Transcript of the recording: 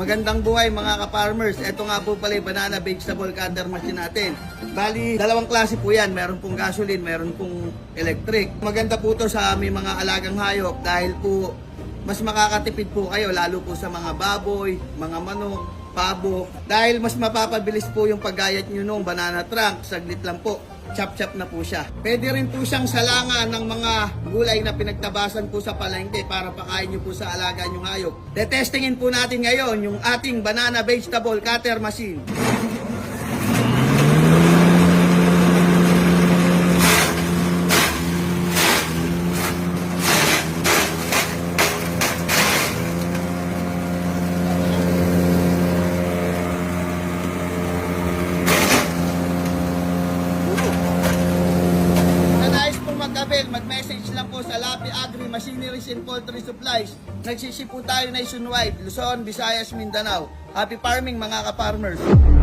Magandang buhay mga ka-farmers. Ito nga po pala yung banana vegetable cutter machine natin. Bali, dalawang klase po yan. Meron pong gasoline, meron pong electric. Maganda po to sa aming mga alagang hayop dahil po mas makakatipid po kayo lalo po sa mga baboy, mga manok, pabo. Dahil mas mapapabilis po yung paggayat nyo nung banana trunk. Saglit lang po. Chop-chop na po siya. Pwede rin po siyang salangan ng mga gulay na pinagtabasan po sa palengke para pakain nyo po sa alaga nyong hayop. Detestingin po natin ngayon yung ating banana vegetable cutter machine. Mag-message lang po sa Lapi Agri Machineries and Poultry Supplies. Nagsiship po tayo nationwide, Luzon, Visayas, Mindanao. Happy farming mga ka-farmers!